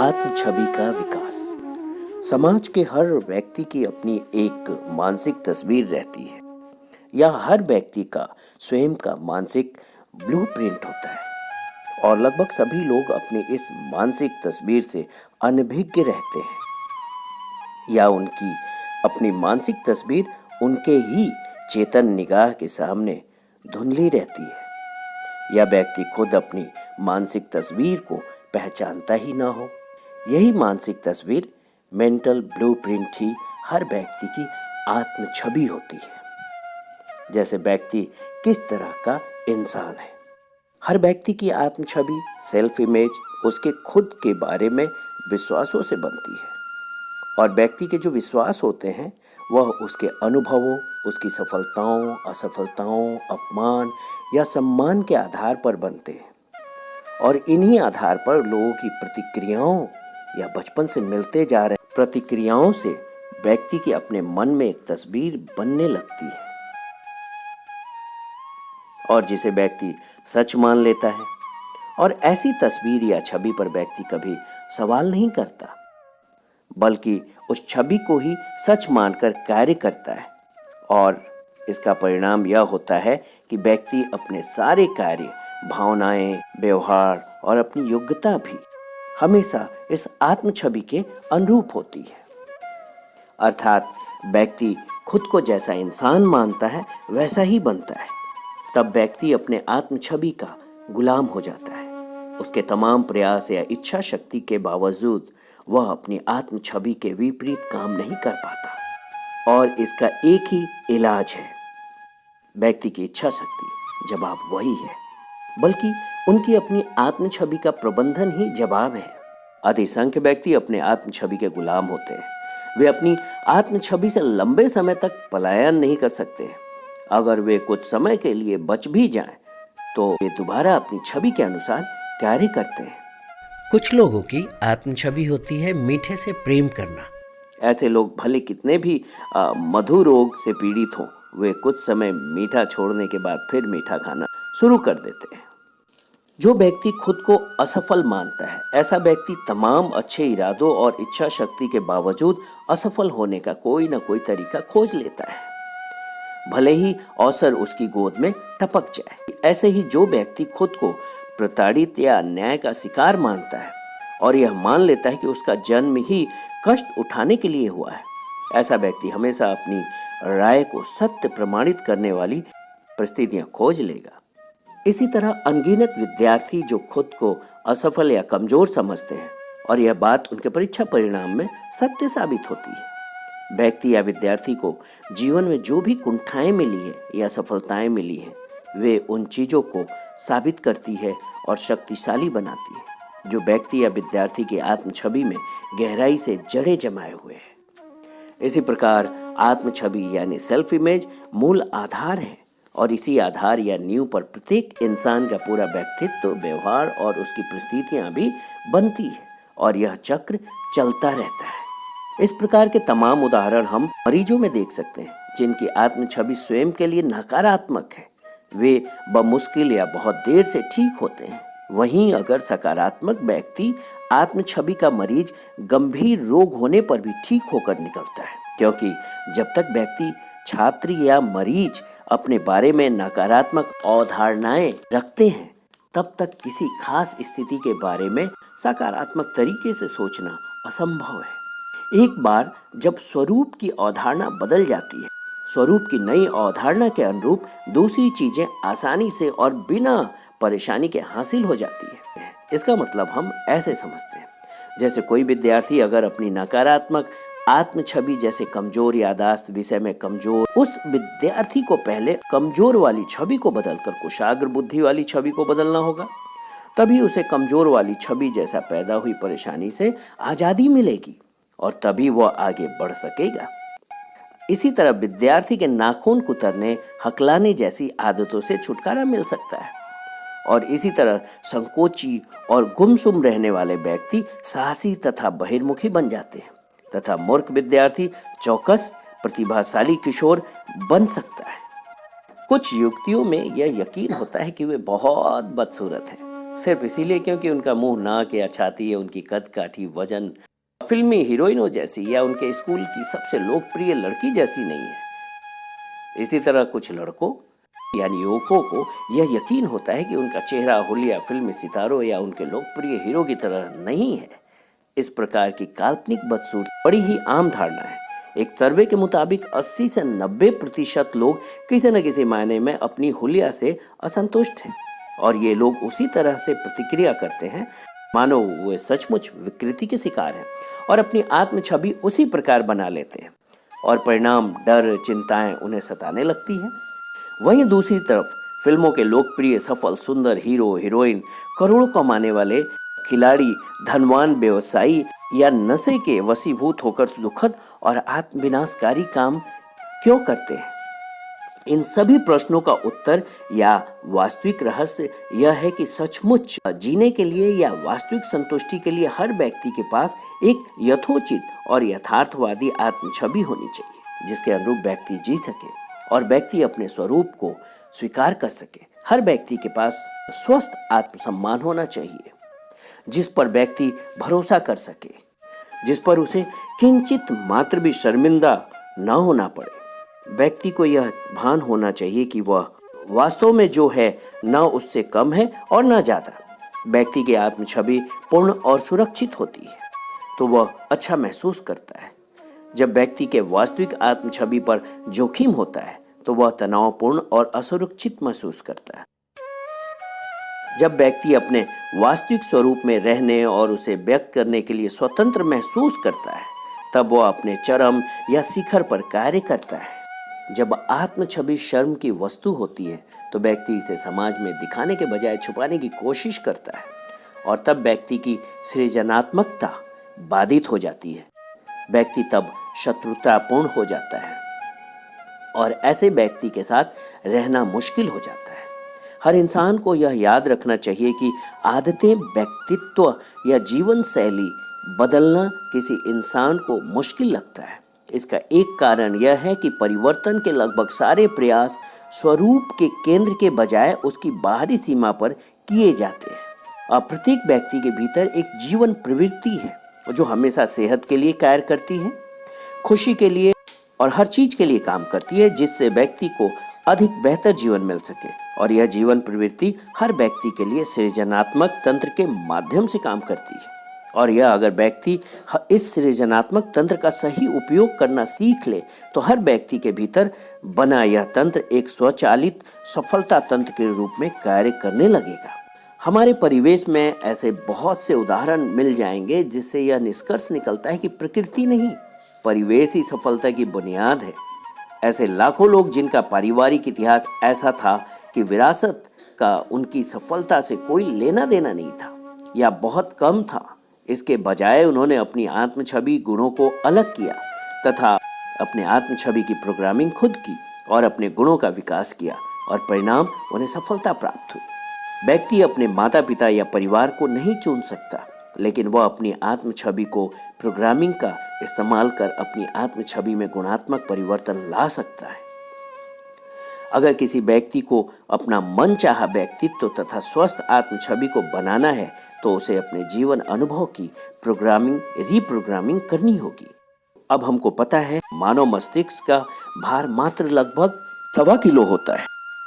आत्म छवि का विकास। समाज के हर व्यक्ति की अपनी एक मानसिक तस्वीर रहती है या हर व्यक्ति का स्वयं का मानसिक ब्लूप्रिंट होता है और लगभग सभी लोग अपनी इस मानसिक तस्वीर से अनभिज्ञ रहते हैं या उनकी अपनी मानसिक तस्वीर उनके ही चेतन निगाह के सामने धुंधली रहती है या व्यक्ति खुद अपनी मानसिक तस्वीर को पहचानता ही ना हो। यही मानसिक तस्वीर मेंटल ब्लूप्रिंट ही हर व्यक्ति की आत्म छवि होती है। जैसे व्यक्ति किस तरह का इंसान है, हर व्यक्ति की आत्म छवि सेल्फ इमेज उसके खुद के बारे में विश्वासों से बनती है और व्यक्ति के जो विश्वास होते हैं वह उसके अनुभवों, उसकी सफलताओं, असफलताओं, अपमान या सम्मान के आधार पर बनते हैं और इन्हीं आधार पर लोगों की प्रतिक्रियाओं या बचपन से मिलते जा रहे प्रतिक्रियाओं से व्यक्ति के अपने मन में एक तस्वीर बनने लगती है और जिसे व्यक्ति सच मान लेता है। और ऐसी तस्वीर या छवि पर व्यक्ति कभी सवाल नहीं करता बल्कि उस छवि को ही सच मानकर कार्य करता है और इसका परिणाम यह होता है कि व्यक्ति अपने सारे कार्य, भावनाएं, व्यवहार और अपनी योग्यता भी हमेशा इस आत्म छवि के अनुरूप होती है। अर्थात व्यक्ति खुद को जैसा इंसान मानता है वैसा ही बनता है। तब व्यक्ति अपने आत्म छवि का गुलाम हो जाता है। उसके तमाम प्रयास या इच्छा शक्ति के बावजूद वह अपनी आत्म छवि के विपरीत काम नहीं कर पाता और इसका एक ही इलाज है, व्यक्ति की इच्छा शक्ति जवाब वही है, बल्कि उनकी अपनी आत्म छवि का प्रबंधन ही जवाब है। अधिसंख्य व्यक्ति अपने आत्म छवि के गुलाम होते हैं। वे अपनी आत्म छवि से लंबे समय तक पलायन नहीं कर सकते। अगर वे कुछ समय के लिए बच भी जाएं, तो वे दोबारा अपनी छवि के अनुसार कार्य करते हैं। कुछ लोगों की आत्म छवि होती है मीठे से प्रेम करना। ऐसे लोग भले कितने भी मधु रोग से पीड़ित हों, वे कुछ समय मीठा छोड़ने के बाद फिर मीठा खाना शुरू कर देते हैं। जो व्यक्ति खुद को असफल मानता है, ऐसा व्यक्ति तमाम अच्छे इरादों और इच्छा शक्ति के बावजूद असफल होने का कोई ना कोई तरीका खोज लेता है, भले ही अवसर उसकी गोद में टपक जाए। ऐसे ही जो व्यक्ति खुद को प्रताड़ित या अन्याय का शिकार मानता है और यह मान लेता है कि उसका जन्म ही कष्ट उठाने के लिए हुआ है, ऐसा व्यक्ति हमेशा अपनी राय को सत्य प्रमाणित करने वाली परिस्थितियां खोज लेगा। इसी तरह अनगिनत विद्यार्थी जो खुद को असफल या कमजोर समझते हैं और यह बात उनके परीक्षा परिणाम में सत्य साबित होती है। व्यक्ति या विद्यार्थी को जीवन में जो भी कुंठाएं मिली है या सफलताएं मिली हैं, वे उन चीजों को साबित करती है और शक्तिशाली बनाती है जो व्यक्ति या विद्यार्थी की आत्म छवि में गहराई से जड़ें जमाए हुए है। इसी प्रकार आत्म छवि यानी सेल्फ इमेज मूल आधार है और इसी आधार या नींव पर प्रत्येक इंसान का पूरा व्यक्तित्व, व्यवहार और उसकी परिस्थितियां भी बनती है और यह चक्र चलता रहता है। इस प्रकार के तमाम उदाहरण हम मरीजों में देख सकते हैं जिनकी आत्म छवि स्वयं के लिए नकारात्मक है। वे बमुश्किल या बहुत देर से ठीक होते हैं। वहीं अगर सकारात्मक व्यक्ति आत्म छवि का मरीज गंभीर रोग होने पर भी ठीक होकर निकलता है, क्योंकि जब तक व्यक्ति, छात्र या मरीज अपने बारे में नकारात्मक अवधारणाएं रखते हैं, तब तक किसी खास स्थिति के बारे में सकारात्मक तरीके से सोचना असंभव है। एक बार जब स्वरूप की अवधारणा बदल जाती है, स्वरूप की नई अवधारणा के अनुरूप दूसरी चीजें आसानी से और बिना परेशानी के हासिल हो जाती है। इसका मतलब हम ऐसे समझते हैं, जैसे कोई विद्यार्थी अगर अपनी नकारात्मक आत्म छवि जैसे कमजोर याददाश्त, विषय में कमजोर, उस विद्यार्थी को पहले कमजोर वाली छवि को बदलकर कुशाग्र बुद्धि वाली छवि को बदलना होगा, तभी उसे कमजोर वाली छवि जैसा पैदा हुई परेशानी से आजादी मिलेगी और तभी वह आगे बढ़ सकेगा। इसी तरह विद्यार्थी के नाखून कुतरने, हकलाने जैसी आदतों से छुटकारा मिल सकता है और इसी तरह संकोची और गुमसुम रहने वाले व्यक्ति साहसी तथा बहिर्मुखी बन जाते हैं तथा मूर्ख विद्यार्थी चौकस, प्रतिभाशाली किशोर बन सकता है। कुछ युवतियों में यह यकीन होता है कि वे बहुत बदसूरत हैं सिर्फ इसीलिए क्योंकि उनका मुंह, नाक या छाती या उनकी कद काठी, वजन फिल्मी हीरोइनों जैसी या उनके स्कूल की सबसे लोकप्रिय लड़की जैसी नहीं है। इसी तरह कुछ लड़कों यानी युवकों को यह यकीन होता है कि उनका चेहरा हुलिया फिल्मी सितारों या उनके लोकप्रिय हीरो की तरह नहीं है। इस प्रकार की काल्पनिक बदसूरत बड़ी ही आम धारणा है। एक सर्वे के मुताबिक 80 से 90% लोग किसी न किसी मायने में अपनी हुलिया से असंतुष्ट हैं और ये लोग उसी तरह से प्रतिक्रिया करते हैं मानो वे सचमुच विकृति के शिकार हैं और अपनी आत्म छवि उसी प्रकार बना लेते हैं और परिणाम डर, चिंताएं उन्हें सताने लगती हैं। वहीं दूसरी तरफ फिल्मों के लोकप्रिय सफल सुंदर हीरो हीरोइन, करोड़ों कमाने वाले खिलाड़ी, धनवान व्यवसायी या नशे के वशीभूत होकर दुखद और आत्मविनाशकारी काम क्यों करते हैं? इन सभी प्रश्नों का उत्तर या वास्तविक रहस्य यह है कि सचमुच जीने के लिए या वास्तविक संतुष्टि के लिए हर व्यक्ति के पास एक यथोचित और यथार्थवादी आत्म छवि होनी चाहिए जिसके अनुरूप व्यक्ति जी सके और व्यक्ति अपने स्वरूप को स्वीकार कर सके। हर व्यक्ति के पास स्वस्थ आत्मसम्मान होना चाहिए जिस पर व्यक्ति भरोसा कर सके, जिस पर उसे किंचित मात्र भी शर्मिंदा न होना पड़े। व्यक्ति को यह भान होना चाहिए कि वह वास्तव में जो है न उससे कम है और न ज्यादा। व्यक्ति की आत्म छवि पूर्ण और सुरक्षित होती है तो वह अच्छा महसूस करता है। जब व्यक्ति के वास्तविक आत्म छवि पर जोखिम होता है तो वह तनावपूर्ण और असुरक्षित महसूस करता है। जब व्यक्ति अपने वास्तविक स्वरूप में रहने और उसे व्यक्त करने के लिए स्वतंत्र महसूस करता है तब वह अपने चरम या शिखर पर कार्य करता है। जब आत्म छवि शर्म की वस्तु होती है तो व्यक्ति इसे समाज में दिखाने के बजाय छुपाने की कोशिश करता है और तब व्यक्ति की सृजनात्मकता बाधित हो जाती है। व्यक्ति तब शत्रुतापूर्ण हो जाता है और ऐसे व्यक्ति के साथ रहना मुश्किल हो जाता है। हर इंसान को यह याद रखना चाहिए कि आदतें, व्यक्तित्व या जीवन शैली बदलना किसी इंसान को मुश्किल लगता है। इसका एक कारण यह है कि परिवर्तन के लगभग सारे प्रयास स्वरूप के केंद्र के बजाय उसकी बाहरी सीमा पर किए जाते हैं। प्रत्येक व्यक्ति के भीतर एक जीवन प्रवृत्ति है जो हमेशा सेहत के लिए कार्य करती है, खुशी के लिए और हर चीज के लिए काम करती है जिससे व्यक्ति को अधिक बेहतर जीवन मिल सके। और यह जीवन प्रवृत्ति हर व्यक्ति के लिए सृजनात्मक तंत्र के माध्यम से काम करती है और यह अगर व्यक्ति इस सृजनात्मक तंत्र का सही उपयोग करना सीख ले तो हर व्यक्ति के भीतर बना यह तंत्र एक स्वचालित सफलता तंत्र के रूप में कार्य करने लगेगा। हमारे परिवेश में ऐसे बहुत से उदाहरण मिल जाएंगे जिससे यह निष्कर्ष निकलता है कि प्रकृति नहीं, परिवेश ही सफलता की बुनियाद है। ऐसे लाखों लोग जिनका पारिवारिक इतिहास ऐसा था कि विरासत का उनकी सफलता से कोई लेना देना नहीं था या बहुत कम था, इसके बजाय उन्होंने अपनी आत्म छवि गुणों को अलग किया तथा अपने आत्म छवि की प्रोग्रामिंग खुद की और अपने गुणों का विकास किया और परिणाम उन्हें सफलता प्राप्त हुई। व्यक्ति अपने माता पिता या परिवार को नहीं चुन सकता लेकिन वह अपनी आत्म छवि को प्रोग्रामिंग का इस्तेमाल कर अपनी आत्म छवि में गुणात्मक परिवर्तन ला सकता है। अगर किसी व्यक्ति को अपना मनचाहा व्यक्तित्व तथा स्वस्थ आत्म छवि को बनाना है तो उसे अपने जीवन अनुभव की प्रोग्रामिंग, रीप्रोग्रामिंग करनी होगी। अब हमको पता है मानव मस्तिष्क का भार मात्र लगभग 1.25 किलो होता है,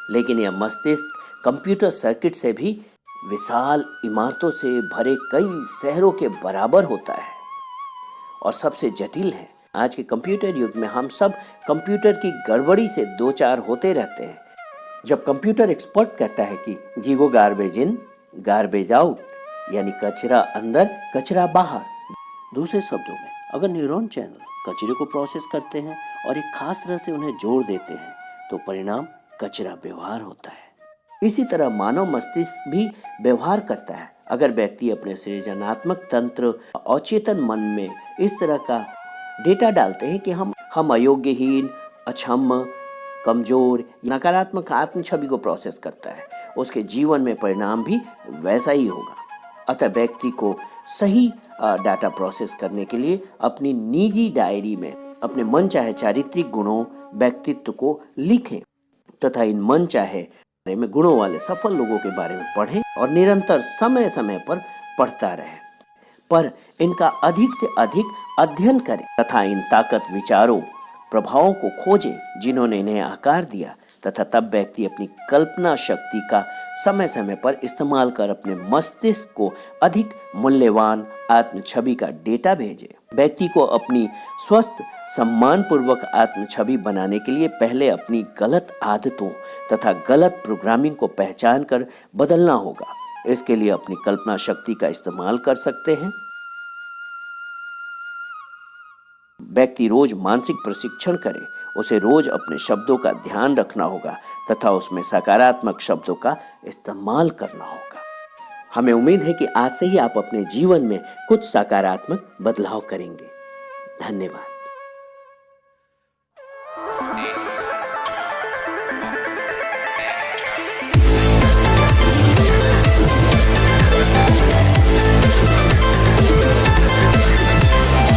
लेकिन यह मस्तिष्क कंप्यूटर सर्किट से भी विशाल इमारतों से भरे कई शहरों के बराबर होता है और सबसे जटिल है। आज के कंप्यूटर युग में हम सब कंप्यूटर की गड़बड़ी से दो चार होते रहते हैं। जब कंप्यूटर एक्सपर्ट कहता है कि GIGO garbage in garbage out, यानी कचरा अंदर कचरा बाहर, दूसरे शब्दों में अगर न्यूरॉन चैनल कचरे को प्रोसेस करते हैं और एक खास तरह से उन्हें जोड़ देते हैं तो परिणाम कचरा व्यवहार होता है। इसी तरह मानव मस्तिष्क भी व्यवहार करता है। अगर व्यक्ति अपने सृजनात्मक तंत्र अचेतन मन में इस तरह का डेटा डालते हैं कि हम अयोग्यहीन, अक्षम, कमजोर, नकारात्मक आत्म छवि को प्रोसेस करता है, उसके जीवन में परिणाम भी वैसा ही होगा। अतः व्यक्ति को सही डाटा प्रोसेस करने के लिए अपनी निजी डायरी में अपने मन चाहे चारित्रिक गुणों, व्यक्तित्व को लिखें तथा इन मन चाहे में गुणों वाले सफल लोगों के बारे में पढ़ें और निरंतर समय समय पर पढ़ता रहें, पर इनका अधिक से अधिक अध्ययन करें तथा इन ताकत विचारों प्रभावों को खोजें जिन्होंने इन्हें आकार दिया, तथा तब व्यक्ति अपनी कल्पना शक्ति का समय समय पर इस्तेमाल कर अपने मस्तिष्क को अधिक मूल्यवान आत्म छवि का डेटा भेजे। व्यक्ति को अपनी स्वस्थ सम्मानपूर्वक आत्म छवि बनाने के लिए पहले अपनी गलत आदतों तथा गलत प्रोग्रामिंग को पहचान कर बदलना होगा। इसके लिए अपनी कल्पना शक्ति का इस्तेमाल कर सकते हैं। व्यक्ति रोज मानसिक प्रशिक्षण करे, उसे रोज अपने शब्दों का ध्यान रखना होगा तथा उसमें सकारात्मक शब्दों का इस्तेमाल करना होगा। हमें उम्मीद है कि आज से ही आप अपने जीवन में कुछ सकारात्मक बदलाव करेंगे। धन्यवाद।